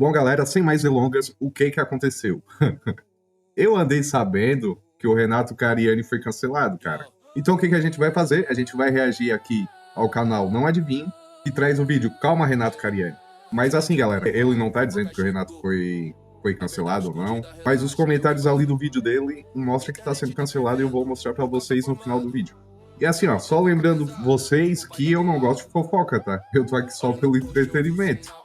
Bom, galera, sem mais delongas, o que aconteceu? Eu andei sabendo que o Renato Cariani foi cancelado, cara. Então o que a gente vai fazer? A gente vai reagir aqui ao canal Não Adivinhe, que traz o vídeo Calma Renato Cariani. Mas assim, galera, ele não tá dizendo que o Renato foi cancelado ou não, mas os comentários ali do vídeo dele mostram que tá sendo cancelado e eu vou mostrar pra vocês no final do vídeo. E assim, ó, só lembrando vocês que eu não gosto de fofoca, tá? Eu tô aqui só pelo entretenimento.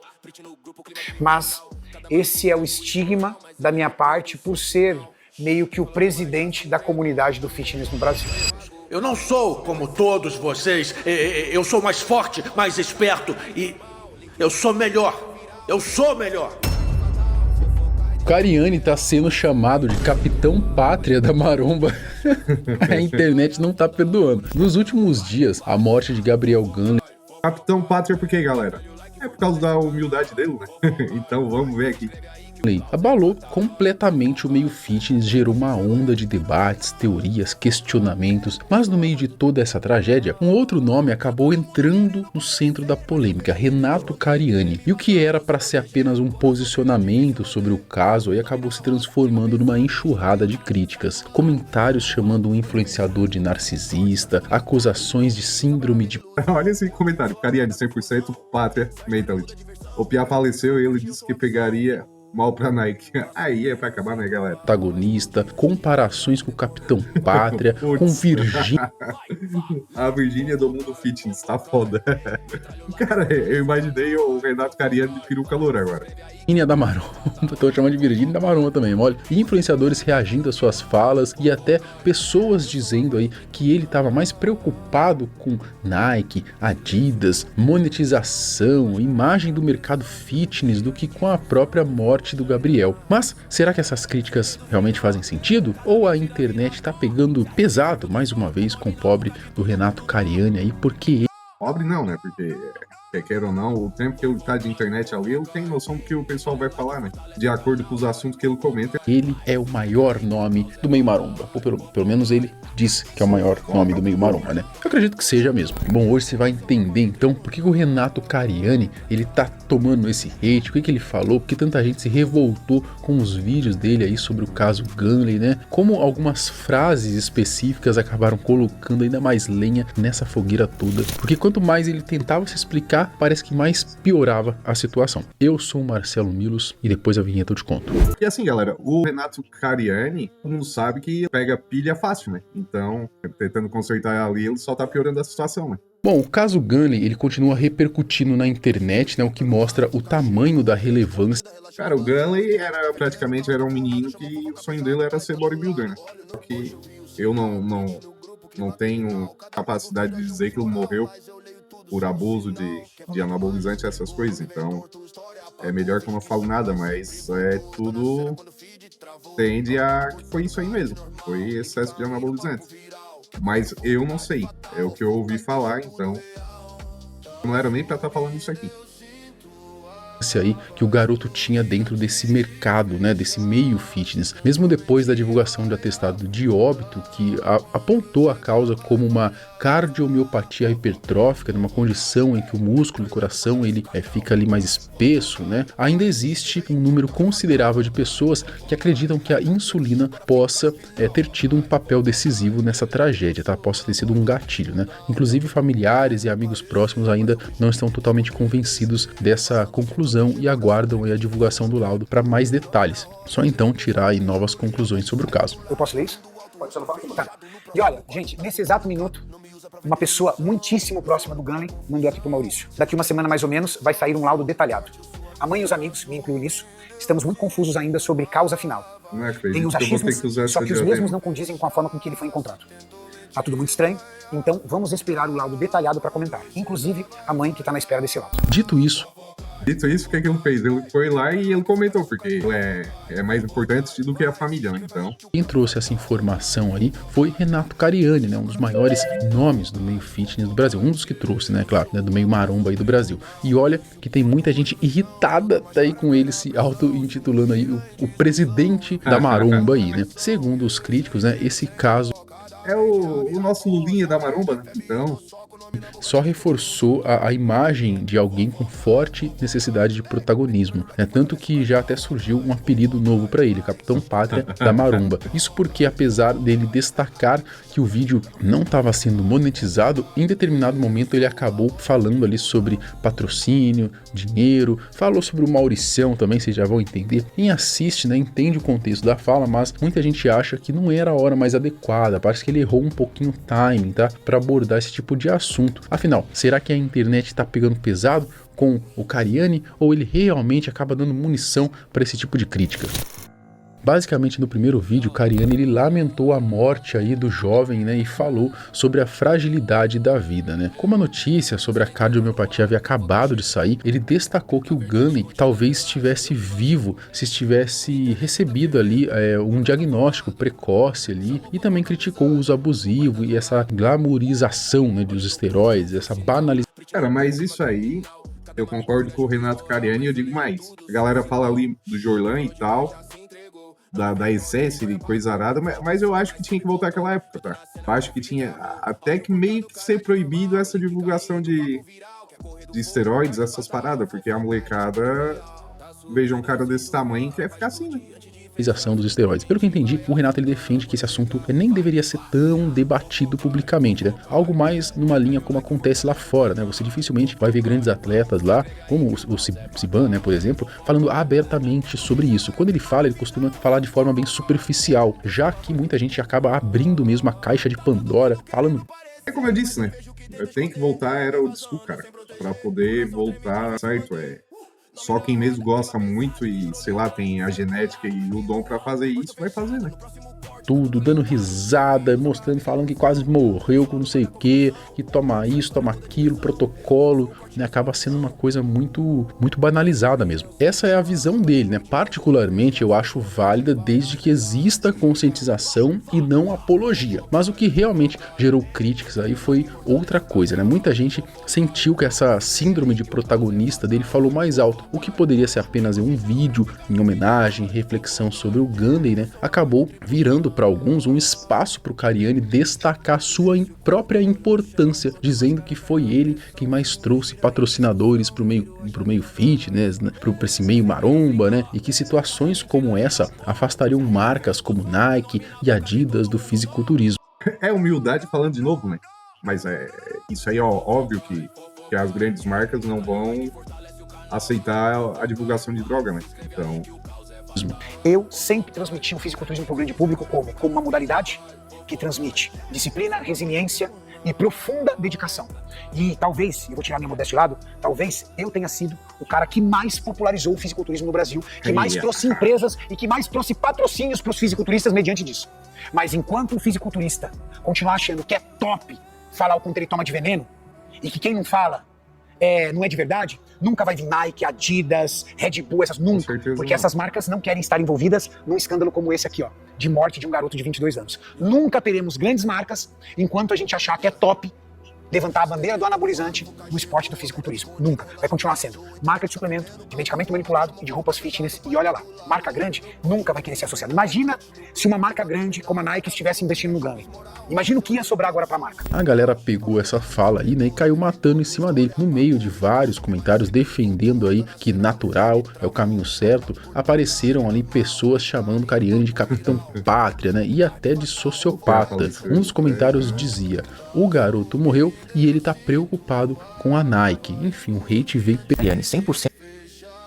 Mas esse é o estigma da minha parte por ser meio que o presidente da comunidade do fitness no Brasil. Eu não sou como todos vocês, eu sou mais forte, mais esperto e eu sou melhor. Eu sou melhor. Cariani tá sendo chamado de Capitão Pátria da Maromba. A internet não tá perdoando. Nos últimos dias, a morte de Gabriel Gunley... Capitão Pátria por quê, galera? É por causa da humildade dele, né? Então vamos ver aqui. abalou completamente o meio fitness, gerou uma onda de debates, teorias, questionamentos, mas no meio de toda essa tragédia, um outro nome acabou entrando no centro da polêmica, Renato Cariani. E o que era para ser apenas um posicionamento sobre o caso aí acabou se transformando numa enxurrada de críticas, comentários chamando o influenciador de narcisista, acusações de síndrome de... Olha esse comentário, Cariani 100% pátria mentality. O Pia faleceu e ele disse que pegaria mal pra Nike. Aí é pra acabar, né, galera? Protagonista, comparações com o Capitão Pátria, com Virgínia. A Virgínia do mundo fitness, tá foda. Cara, eu imaginei o Renato Cariani de peruca loura agora. Virgínia da Maromba, tô chamando de Virgínia da Maromba também, olha. Influenciadores reagindo às suas falas e até pessoas dizendo aí que ele estava mais preocupado com Nike, Adidas, monetização, imagem do mercado fitness do que com a própria morte do Gabriel. Mas será que essas críticas realmente fazem sentido? Ou a internet tá pegando pesado mais uma vez com o pobre do Renato Cariani aí, porque ele... Pobre não, né? Porque, quer ou não, o tempo que ele tá de internet ali, ele tem noção do que o pessoal vai falar, né? De acordo com os assuntos que ele comenta. Ele é o maior nome do meio maromba. Ou pelo menos ele disse que é o maior nome do meio maromba, né? Eu acredito que seja mesmo. Bom, hoje você vai entender então por que o Renato Cariani, ele tá tomando esse hate, o que ele falou, porque tanta gente se revoltou com os vídeos dele aí sobre o caso Gunley, né? Como algumas frases específicas acabaram colocando ainda mais lenha nessa fogueira toda. Porque quanto mais ele tentava se explicar, parece que mais piorava a situação. Eu sou o Marcelo Milos e depois a vinheta eu te conto. E assim, galera, o Renato Cariani, todo mundo sabe que pega pilha fácil, né? Então, tentando consertar ali, ele só tá piorando a situação, né? Bom, o caso Gunley, ele continua repercutindo na internet, né, o que mostra o tamanho da relevância. Cara, o Gunley praticamente era um menino que o sonho dele era ser bodybuilder, né? Só que eu não tenho capacidade de dizer que ele morreu por abuso de anabolizante, essas coisas, então é melhor que eu não falo nada, mas tudo tende a que foi isso aí mesmo, foi excesso de anabolizante. Mas eu não sei, é o que eu ouvi falar, então não era nem pra estar falando isso aqui. Aí que o garoto tinha dentro desse mercado, né, desse meio fitness, mesmo depois da divulgação de atestado de óbito que apontou a causa como uma cardiomiopatia hipertrófica, uma condição em que o músculo do coração ele fica ali mais espesso, né? Ainda existe um número considerável de pessoas que acreditam que a insulina possa ter tido um papel decisivo nessa tragédia, tá? Possa ter sido um gatilho, né? Inclusive familiares e amigos próximos ainda não estão totalmente convencidos dessa conclusão e aguardam a divulgação do laudo para mais detalhes. Só então tirar aí novas conclusões sobre o caso. Eu posso ler isso? Pode, só não fala aqui. Tá. E olha, gente, nesse exato minuto, uma pessoa muitíssimo próxima do Gunley mandou aqui pro Maurício. Daqui uma semana mais ou menos vai sair um laudo detalhado. A mãe e os amigos, me incluo nisso, estamos muito confusos ainda sobre causa final. Não acredito. Tem os achismos, só que os mesmos não condizem com a forma com que ele foi encontrado. Tá tudo muito estranho, então vamos esperar o laudo detalhado para comentar. Inclusive a mãe que tá na espera desse laudo. Dito isso, o que ele fez? Ele foi lá e ele comentou, porque ele é mais importante do que a família, né? Então... Quem trouxe essa informação aí foi Renato Cariani, né? Um dos maiores nomes do meio fitness do Brasil. Um dos que trouxe, né? Claro, né? Do meio maromba aí do Brasil. E olha que tem muita gente irritada daí com ele se auto-intitulando aí o presidente da maromba aí, né? Segundo os críticos, né? Esse caso... é o nosso Lulinha da maromba, né? Então... só reforçou a imagem de alguém com forte necessidade de protagonismo, né? Tanto que já até surgiu um apelido novo para ele, Capitão Pátria da Maromba. Isso porque, apesar dele destacar que o vídeo não estava sendo monetizado, em determinado momento ele acabou falando ali sobre patrocínio, dinheiro, falou sobre o Mauricião também, vocês já vão entender. Quem assiste, né, entende o contexto da fala, mas muita gente acha que não era a hora mais adequada, parece que ele errou um pouquinho o timing, tá? Para abordar esse tipo de assunto. Afinal, será que a internet está pegando pesado com o Cariani ou ele realmente acaba dando munição para esse tipo de crítica? Basicamente, no primeiro vídeo, o Cariani ele lamentou a morte aí do jovem, né, e falou sobre a fragilidade da vida, né. Como a notícia sobre a cardiomiopatia havia acabado de sair, ele destacou que o Gunley talvez estivesse vivo se estivesse recebido ali um diagnóstico precoce ali, e também criticou o uso abusivo e essa glamourização, né, dos esteroides, essa banalização. Cara, mas isso aí, eu concordo com o Renato Cariani e eu digo mais. A galera fala ali do Jorlan e tal, da essência e coisa arada, mas eu acho que tinha que voltar àquela época, tá? Eu acho que tinha até que meio que ser proibido essa divulgação de esteroides, essas paradas, porque a molecada veja um cara desse tamanho e quer ficar assim, né? Dos esteroides. Pelo que eu entendi, o Renato ele defende que esse assunto nem deveria ser tão debatido publicamente, né? Algo mais numa linha como acontece lá fora, né? Você dificilmente vai ver grandes atletas lá, como o Siban, né, por exemplo, falando abertamente sobre isso. Quando ele fala, ele costuma falar de forma bem superficial, já que muita gente acaba abrindo mesmo a caixa de Pandora, falando... É como eu disse, né? Eu tenho que voltar, era o disco, cara, pra poder voltar, certo? Só quem mesmo gosta muito e, sei lá, tem a genética e o dom pra fazer isso, vai fazer, né? Tudo, dando risada, mostrando, falando que quase morreu com não sei o que toma isso, toma aquilo, protocolo, né? Acaba sendo uma coisa muito banalizada mesmo. Essa é a visão dele, né? Particularmente eu acho válida desde que exista conscientização e não apologia. Mas o que realmente gerou críticas aí foi outra coisa, né? Muita gente sentiu que essa síndrome de protagonista dele falou mais alto. O que poderia ser apenas um vídeo em homenagem, reflexão sobre o Gunley, né? Acabou virando para alguns um espaço para o Cariani destacar sua própria importância, dizendo que foi ele quem mais trouxe patrocinadores para o meio fitness, né, para esse meio maromba, né, e que situações como essa afastariam marcas como Nike e Adidas do fisiculturismo. É humildade falando de novo, né? Mas isso aí é óbvio que as grandes marcas não vão aceitar a divulgação de droga, né? Então... Eu sempre transmiti o fisiculturismo para o grande público como uma modalidade que transmite disciplina, resiliência e profunda dedicação. E talvez, eu vou tirar minha modéstia de lado, talvez eu tenha sido o cara que mais popularizou o fisiculturismo no Brasil, que mais trouxe empresas e que mais trouxe patrocínios para os fisiculturistas mediante disso. Mas enquanto o fisiculturista continuar achando que é top falar o quanto ele toma de veneno, e que quem não fala não é de verdade, nunca vai vir Nike, Adidas, Red Bull, nunca, porque essas marcas não querem estar envolvidas num escândalo como esse aqui, ó, de morte de um garoto de 22 anos. Nunca teremos grandes marcas enquanto a gente achar que é top levantar a bandeira do anabolizante no esporte do fisiculturismo. Nunca. Vai continuar sendo marca de suplemento, de medicamento manipulado e de roupas fitness. E olha lá, marca grande nunca vai querer ser associada. Imagina se uma marca grande como a Nike estivesse investindo no Gunley. Imagina o que ia sobrar agora pra marca. A galera pegou essa fala aí, né, e caiu matando em cima dele. No meio de vários comentários defendendo aí que natural é o caminho certo, apareceram ali pessoas chamando o Cariani de Capitão Pátria, né, e até de sociopata. Um dos comentários dizia: o garoto morreu e ele tá preocupado com a Nike. Enfim, o hate veio pegando 100%.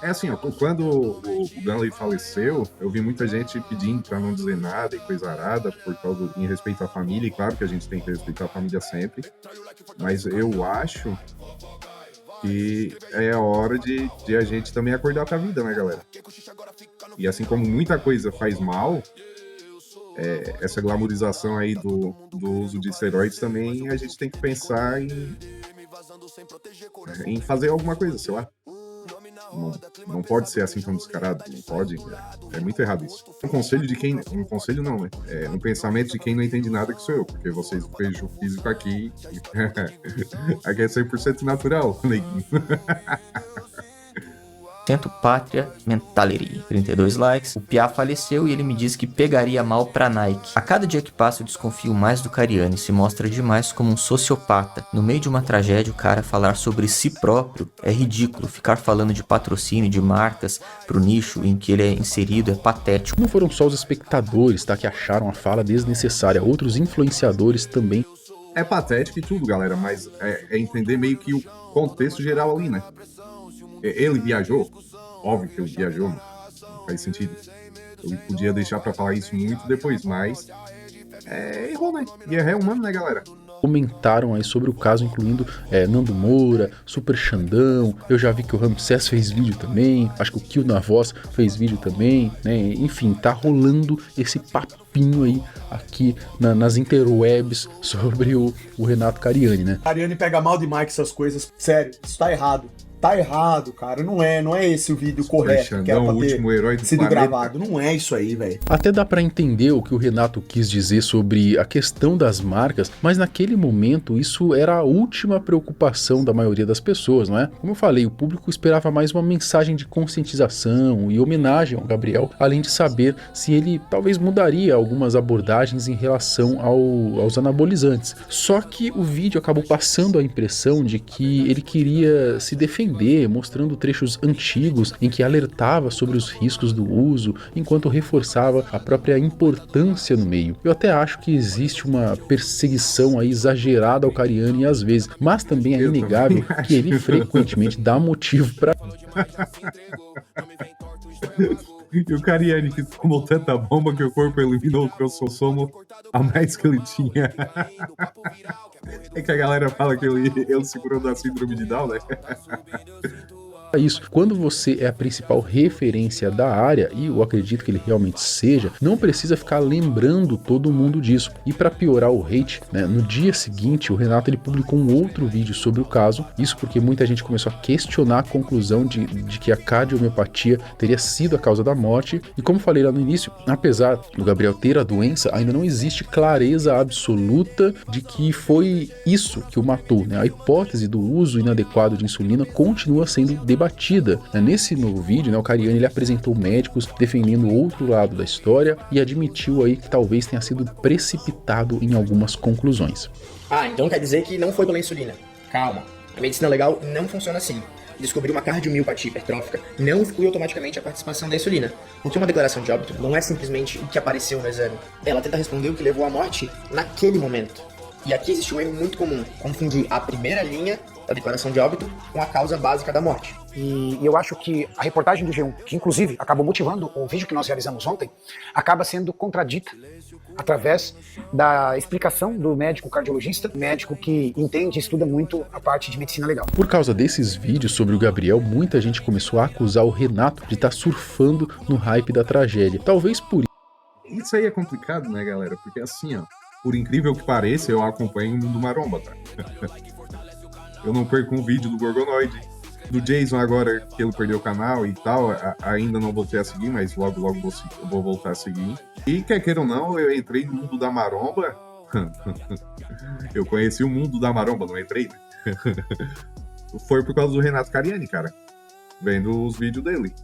É assim, ó, quando o Gunley faleceu, eu vi muita gente pedindo pra não dizer nada e coisa arada, por causa em respeito à família, e claro que a gente tem que respeitar a família sempre, mas eu acho que é a hora de a gente também acordar pra vida, né, galera? E assim como muita coisa faz mal, essa glamorização aí do uso de esteroides também a gente tem que pensar em fazer alguma coisa, sei lá. Não pode ser assim tão descarado, não pode. É muito errado isso. Um conselho de quem... Um conselho não, né? É um pensamento de quem não entende nada que sou eu, porque vocês vejam o físico aqui. Aqui é 100% natural, neguinho. Pátria Mentality. 32 likes. O Piá faleceu e ele me disse que pegaria mal pra Nike. A cada dia que passa eu desconfio mais do Cariani, se mostra demais como um sociopata. No meio de uma tragédia, o cara falar sobre si próprio é ridículo. Ficar falando de patrocínio de marcas pro nicho em que ele é inserido é patético. Não foram só os espectadores, tá, que acharam a fala desnecessária, outros influenciadores também. É patético e tudo, galera, mas é entender meio que o contexto geral ali, né? Ele viajou? Óbvio que ele viajou, não faz sentido. Ele podia deixar pra falar isso muito depois, mas errou, né? E é humano, né, galera? Comentaram aí sobre o caso, incluindo Nando Moura, Super Xandão. Eu já vi que o Ramsés fez vídeo também, acho que o Kill na Voz fez vídeo também, né? Enfim, tá rolando esse papinho aí aqui nas interwebs sobre o Renato Cariani, né? Cariani pega mal demais com essas coisas. Sério, isso tá errado. Tá errado, cara. Não é esse o vídeo correto que era pra o último herói ter do sido planeta. gravado. Não é isso aí, velho. Até dá pra entender o que o Renato quis dizer sobre a questão das marcas, mas naquele momento isso era a última preocupação da maioria das pessoas, não é? Como eu falei, o público esperava mais uma mensagem de conscientização e homenagem ao Gabriel, além de saber se ele talvez mudaria algumas abordagens em relação aos anabolizantes. Só que o vídeo acabou passando a impressão de que ele queria se defender, mostrando trechos antigos em que alertava sobre os riscos do uso, enquanto reforçava a própria importância no meio. Eu até acho que existe uma perseguição aí exagerada ao Cariani às vezes, mas também é inegável que ele frequentemente dá motivo para... E o Cariani que tomou tanta bomba que o corpo eliminou o crossomo a mais que ele tinha. É que a galera fala que ele segurou da síndrome de Down, né? Isso, quando você é a principal referência da área, e eu acredito que ele realmente seja, não precisa ficar lembrando todo mundo disso. E para piorar o hate, né, no dia seguinte o Renato ele publicou um outro vídeo sobre o caso, isso porque muita gente começou a questionar a conclusão de que a cardiomiopatia teria sido a causa da morte, e como falei lá no início, apesar do Gabriel ter a doença, ainda não existe clareza absoluta de que foi isso que o matou, né? A hipótese do uso inadequado de insulina continua sendo debatida. Nesse novo vídeo, né, o Cariani ele apresentou médicos defendendo o outro lado da história e admitiu aí que talvez tenha sido precipitado em algumas conclusões. Então quer dizer que não foi pela insulina. Calma, a medicina legal não funciona assim. Descobrir uma cardiomiopatia hipertrófica não exclui automaticamente a participação da insulina, porque uma declaração de óbito não é simplesmente o que apareceu no exame. Ela tenta responder o que levou à morte naquele momento. E aqui existe um erro muito comum, confundir a primeira linha da declaração de óbito com a causa básica da morte. E eu acho que a reportagem do G1, que inclusive acabou motivando o vídeo que nós realizamos ontem, acaba sendo contradita através da explicação do médico cardiologista, médico que entende e estuda muito a parte de medicina legal. Por causa desses vídeos sobre o Gabriel, muita gente começou a acusar o Renato de estar surfando no hype da tragédia. Talvez por Isso aí é complicado, né, galera? Porque assim, ó, por incrível que pareça, eu acompanho o Mundo Maromba, tá? Eu não perco um vídeo do Gorgonoide. Do Jason agora, que ele perdeu o canal e tal, ainda não voltei a seguir, mas logo vou voltar a seguir. E quer queira ou não, eu entrei no mundo da maromba. Eu conheci o mundo da maromba, não entrei, né? Foi por causa do Renato Cariani, cara. Vendo os vídeos dele.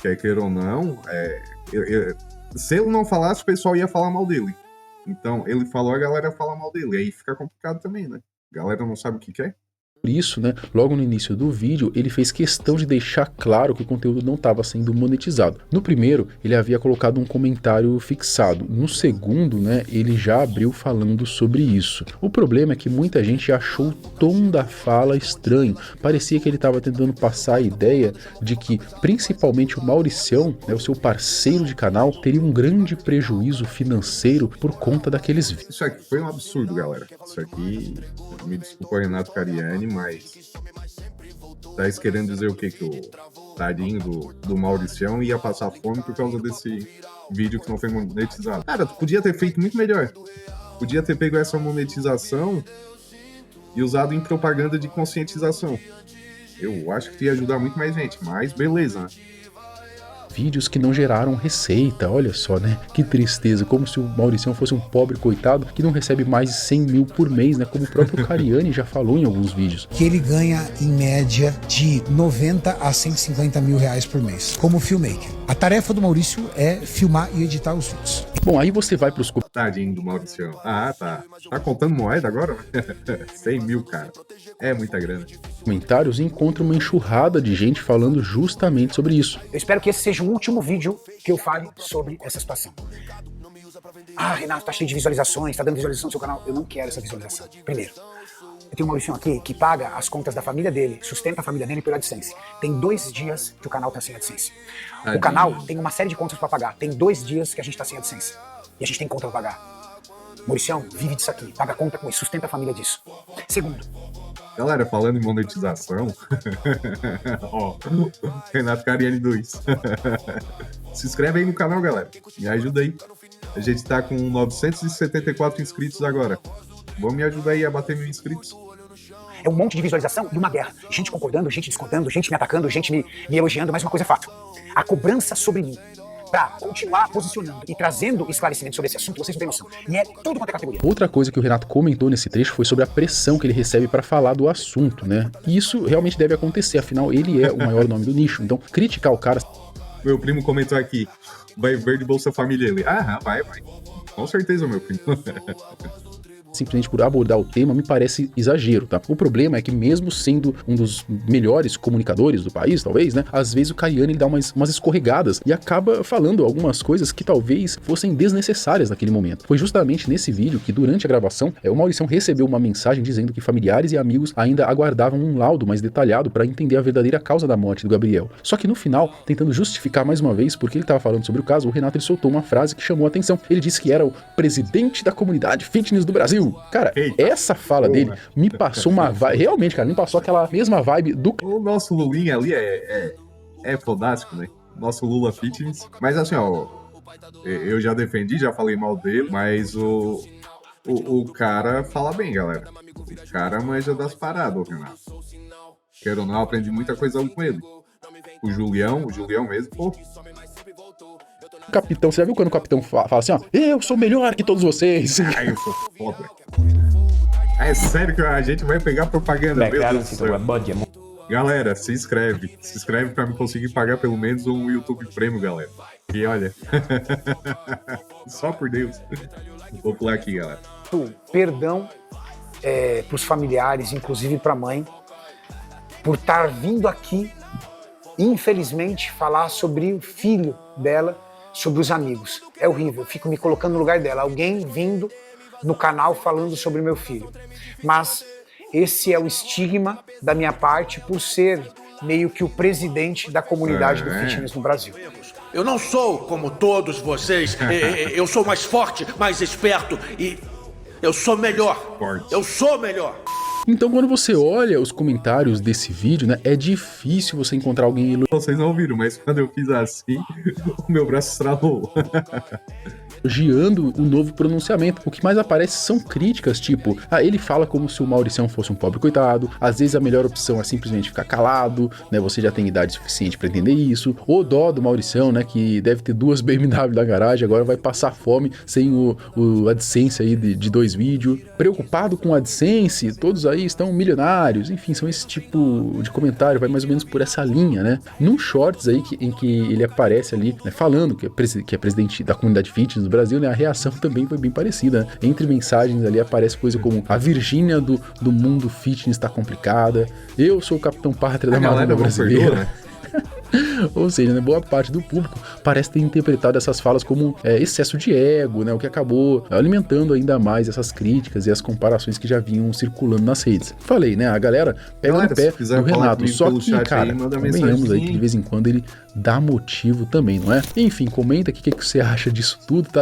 Quer queira ou não, se ele não falasse, o pessoal ia falar mal dele. Então, ele falou, a galera fala mal dele. Aí fica complicado também, né? A galera não sabe o que quer. Por isso, né, logo no início do vídeo, ele fez questão de deixar claro que o conteúdo não estava sendo monetizado. No primeiro, ele havia colocado um comentário fixado. No segundo, né, ele já abriu falando sobre isso. O problema é que muita gente achou o tom da fala estranho. Parecia que ele estava tentando passar a ideia de que, principalmente o Mauricião, né, o seu parceiro de canal, teria um grande prejuízo financeiro por conta daqueles vídeos. Isso aqui foi um absurdo, galera. Isso aqui, me desculpa, Renato Cariani, mas tá querendo dizer o quê? Que o tadinho do Mauricião ia passar fome por causa desse vídeo que não foi monetizado. Cara, tu podia ter feito muito melhor. Podia ter pego essa monetização e usado em propaganda de conscientização. Eu acho que ia ajudar muito mais gente, mas beleza, né? vídeos que não geraram receita. Olha só, né? Que tristeza, como se o Mauricião fosse um pobre coitado que não recebe mais de 100 mil por mês, né? Como o próprio Cariani já falou em alguns vídeos. Que ele ganha em média de 90 a 150 mil reais por mês, como filmmaker. A tarefa do Maurício é filmar e editar os vídeos. Bom, aí você vai pros Tadinho do Mauricião. Ah, tá. Tá contando moeda agora? 100 mil, cara. É muita grana. comentários e encontra uma enxurrada de gente falando justamente sobre isso. Eu espero que esse seja o último vídeo que eu fale sobre essa situação. Ah, Renato, tá cheio de visualizações, tá dando visualização no seu canal. Eu não quero essa visualização. Primeiro, eu tenho um Mauricião aqui que paga as contas da família dele, sustenta a família dele pela AdSense. Tem 2 dias que o canal tá sem AdSense. O canal tem uma série de contas pra pagar. Tem 2 dias que a gente tá sem AdSense. E a gente tem conta pra pagar. Mauricião vive disso aqui, paga conta com isso, sustenta a família disso. Segundo. Galera, falando em monetização, ó, Renato Cariani 2. Se inscreve aí no canal, galera. Me ajuda aí. A gente tá com 974 inscritos agora. Vamos me ajudar aí a bater 1000 inscritos. É um monte de visualização e uma guerra. Gente concordando, gente discordando, gente me atacando, gente me elogiando, mas uma coisa é fato. A cobrança sobre mim pra continuar posicionando e trazendo esclarecimento sobre esse assunto, vocês não têm noção. E é tudo quanto é categoria. Outra coisa que o Renato comentou nesse trecho foi sobre a pressão que ele recebe para falar do assunto, né? E isso realmente deve acontecer, afinal ele é o maior nome do nicho. Então, criticar o cara... Meu primo comentou aqui, vai ver de Bolsa Família. Ele, vai. Com certeza, meu primo. Simplesmente por abordar o tema me parece exagero, tá? O problema é que mesmo sendo um dos melhores comunicadores do país, talvez, né? Às vezes o Cariani ele dá umas escorregadas e acaba falando algumas coisas que talvez fossem desnecessárias naquele momento. Foi justamente nesse vídeo que durante a gravação, o Mauricião recebeu uma mensagem dizendo que familiares e amigos ainda aguardavam um laudo mais detalhado para entender a verdadeira causa da morte do Gabriel. Só que no final, tentando justificar mais uma vez porque ele estava falando sobre o caso, o Renato ele soltou uma frase que chamou a atenção. Ele disse que era o presidente da comunidade fitness do Brasil. Cara, essa fala dele me passou uma vibe. Realmente, cara, me passou aquela mesma vibe do. O nosso Lulinha ali é fodástico, né? Nosso Lula Fitness. Mas assim, ó, eu já defendi, já falei mal dele, mas o cara fala bem, galera. O cara manja das paradas, Renato. Quero ou não, aprendi muita coisa com ele. O Julião mesmo, pô. Capitão, você já viu quando o capitão fala assim, ó, eu sou melhor que todos vocês? Ai, eu sou foda. É sério que a gente vai pegar propaganda, meu Deus do céu. Galera, se inscreve pra me conseguir pagar pelo menos um YouTube Premium, galera. E olha, só por Deus. Vou pular aqui, galera. Perdão pros familiares, inclusive pra mãe, por estar vindo aqui, infelizmente, falar sobre o filho dela, sobre os amigos. É horrível, eu fico me colocando no lugar dela. Alguém vindo no canal falando sobre meu filho. Mas esse é o estigma da minha parte por ser meio que o presidente da comunidade do fitness no Brasil. Eu não sou como todos vocês. Eu sou mais forte, mais esperto e eu sou melhor. Eu sou melhor. Então, quando você olha os comentários desse vídeo, né, é difícil você encontrar alguém... Vocês não ouviram, mas quando eu fiz assim, o meu braço estralou. Elogiando o novo pronunciamento. O que mais aparece são críticas, tipo, ele fala como se o Mauricião fosse um pobre coitado, às vezes a melhor opção é simplesmente ficar calado, né, você já tem idade suficiente pra entender isso, o dó do Mauricião, né, que deve ter 2 BMW na garagem, agora vai passar fome sem o AdSense aí de 2 vídeos, preocupado com o AdSense, todos aí estão milionários, enfim, são esse tipo de comentário, vai mais ou menos por essa linha, né. Num shorts aí em que ele aparece ali, né, falando que é presidente da comunidade fitness do Brasil, né, a reação também foi bem parecida, né? Entre mensagens ali aparece coisa como a Virgínia do mundo fitness tá complicada, eu sou o Capitão Pátria da Maromba brasileira, né? Ou seja, né, boa parte do público parece ter interpretado essas falas como excesso de ego, né, o que acabou alimentando ainda mais essas críticas e as comparações que já vinham circulando nas redes. Falei, né, a galera pega no pé do Renato, só que, cara, convenhamos aí que de vez em quando ele dá motivo também, não é? Enfim, comenta aqui o que você acha disso tudo, tá?